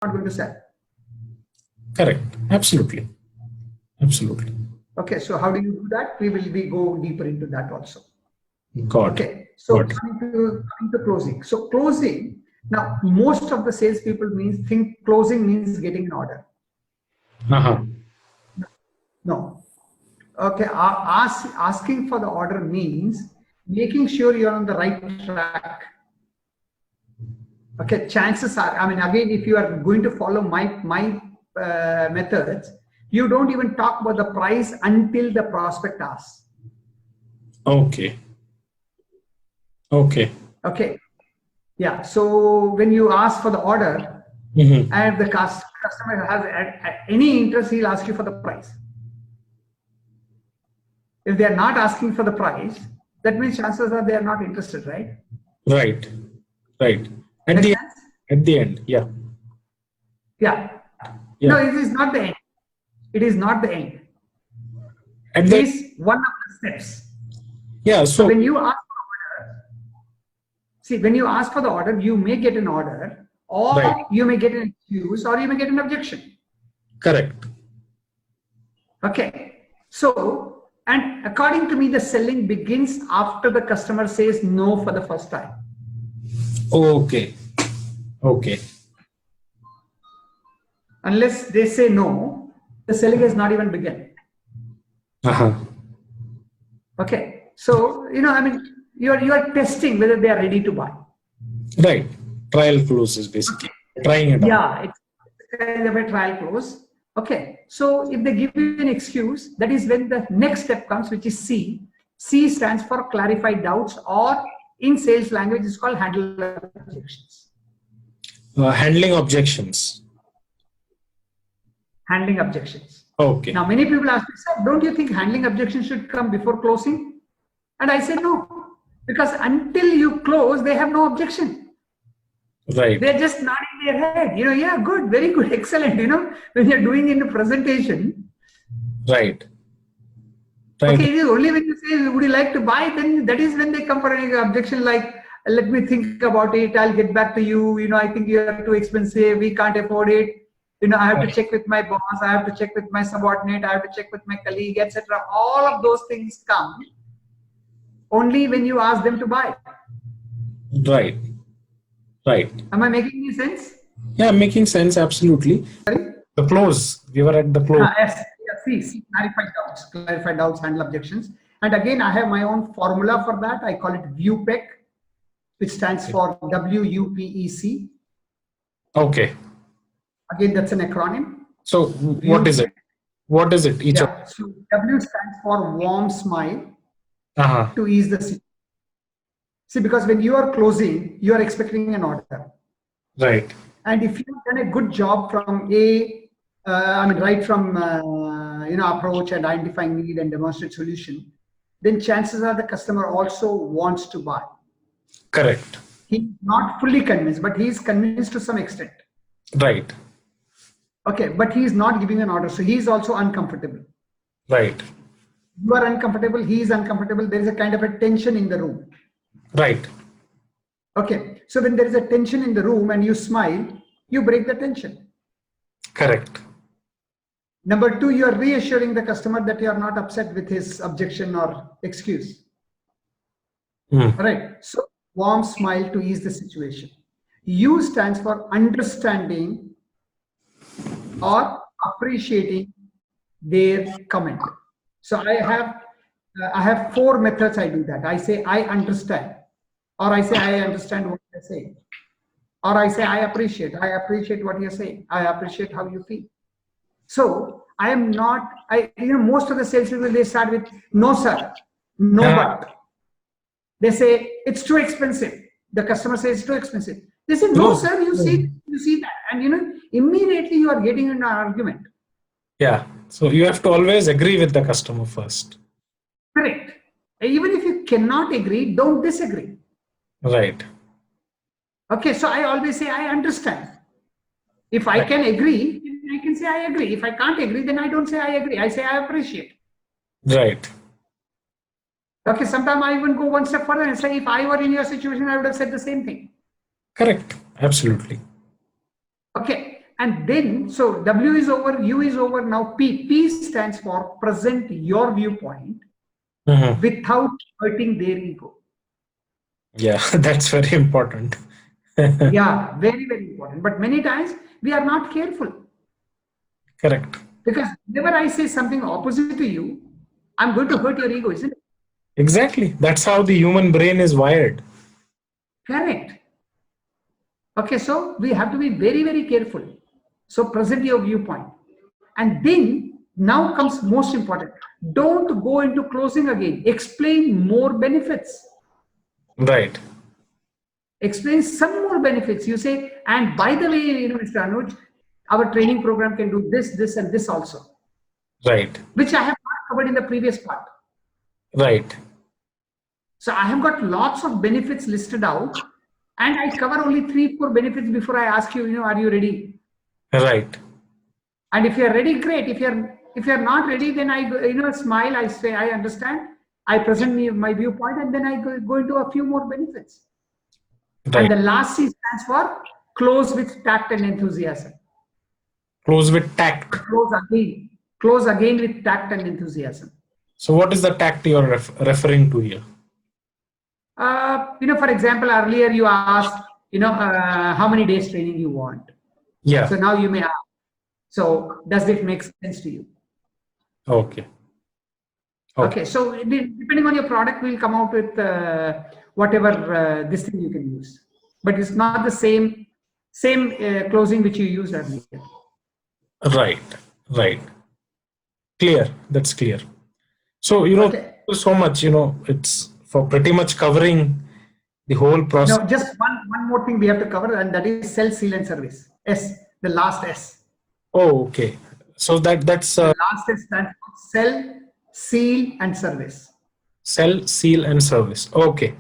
going to sell. Correct. Absolutely. Absolutely. Okay, so how do you do that? We go deeper into that also. Got it. Okay, so coming to closing. So closing, now most of the salespeople think closing means getting an order. No. Okay, asking for the order means making sure you're on the right track. Okay, chances are, I mean, again, if you are going to follow my methods, you don't even talk about the price until the prospect asks. Okay. Yeah, so when you ask for the order, and the customer has any interest, he'll ask you for the price. If they are not asking for the price, that means chances are they are not interested, right? Right. At the end, yeah. No, it is not the end. It is not the end. It is one of the steps. Yeah. So when you ask for order, when you ask for the order, you may get an order, or you may get an excuse, or you may get an objection. Correct. Okay. So, and according to me, the selling begins after the customer says no for the first time. Okay. Unless they say no, the selling has not even begun. Okay. So, I mean, you are testing whether they are ready to buy. Right. Trial closes basically. Trying it out. Yeah, it's kind of a trial close. Okay. So if they give you an excuse, that is when the next step comes, which is C. C stands for clarify doubts, or in sales language, it's called handling objections. Handling objections. Handling objections. Okay. Now, many people ask me, sir, don't you think handling objections should come before closing? And I say no, because until you close, they have no objection. Right. They're just nodding their head. Yeah, good, very good, excellent. When you're doing in the presentation. Right. Okay, it is only when you say, would you like to buy, then that is when they come for an objection like, let me think about it, I'll get back to you. I think you are too expensive, we can't afford it. I have to check with my boss, I have to check with my subordinate, I have to check with my colleague, etc. All of those things come only when you ask them to buy. Right. Am I making any sense? Yeah, making sense, absolutely. Sorry? The close. We were at the close. Yes. See, clarify doubts, handle objections. And again, I have my own formula for that. I call it WUPEC, which stands for WUPEC. Okay. Again, that's an acronym. So what is it? What is it? So W stands for warm smile to ease the situation. See, because when you are closing, you are expecting an order. Right. And if you've done a good job from right from approach and identifying need and demonstrate solution, then chances are the customer also wants to buy. Correct. He's not fully convinced, but he is convinced to some extent. Right. Okay, but he is not giving an order, so he is also uncomfortable. Right. You are uncomfortable, he is uncomfortable. There is a kind of a tension in the room. Right. Okay, so when there is a tension in the room and you smile, you break the tension. Correct. Number two, you are reassuring the customer that you are not upset with his objection or excuse. All right. So warm smile to ease the situation. U stands for understanding or appreciating their comment. So I have 4 methods I do that. I say I understand, or I say I understand what you're saying, or I say I appreciate what you're saying. I appreciate how you feel. So I am not, most of the salespeople, they start with no sir, no but. They say it's too expensive. The customer says it's too expensive. They say no sir, you see that, and immediately you are getting in an argument. Yeah. So you have to always agree with the customer first. Correct. Even if you cannot agree, don't disagree. Right. Okay, so I always say I understand. If I can agree, I can say I agree. If I can't agree, then I don't say I agree. I say I appreciate. Right. Okay, sometimes I even go one step further and say, if I were in your situation, I would have said the same thing. Correct. Absolutely. Okay, And then, so W is over, U is over. Now P. P stands for present your viewpoint without hurting their ego. Yeah, that's very important. Yeah, very, very important. But many times we are not careful. Correct. Because whenever I say something opposite to you, I'm going to hurt your ego, isn't it? Exactly. That's how the human brain is wired. Correct. Okay, so we have to be very, very careful. So present your viewpoint. And then now comes most important. Don't go into closing again. Explain more benefits. Right. Explain some more benefits. You say, and by the way, Mr. Anuj, our training program can do this, this, and this also. Right. Which I have not covered in the previous part. Right. So I have got lots of benefits listed out, and I cover only 3-4 benefits before I ask you, are you ready? Right. And if you're ready, great. If you're not ready, then I smile. I say I understand. I present my viewpoint, and then I go into a few more benefits. Right. And the last C stands for close with tact and enthusiasm. Close with tact. Close again with tact and enthusiasm. So what is the tact you're referring to here? For example, earlier you asked, how many days training you want. Yeah. So now you may ask, so does it make sense to you? Okay. Okay. So depending on your product, we'll come out with whatever this thing you can use. But it's not the same closing which you used earlier. Right. Right. Clear. That's clear. So, Okay. thank you so much, it's for pretty much covering the whole process. Now, just one more thing we have to cover, and that is sell, seal, and service. S, the last S. Oh, okay. So that's The last S stands for sell, seal, and service. sell, seal, and service. Okay.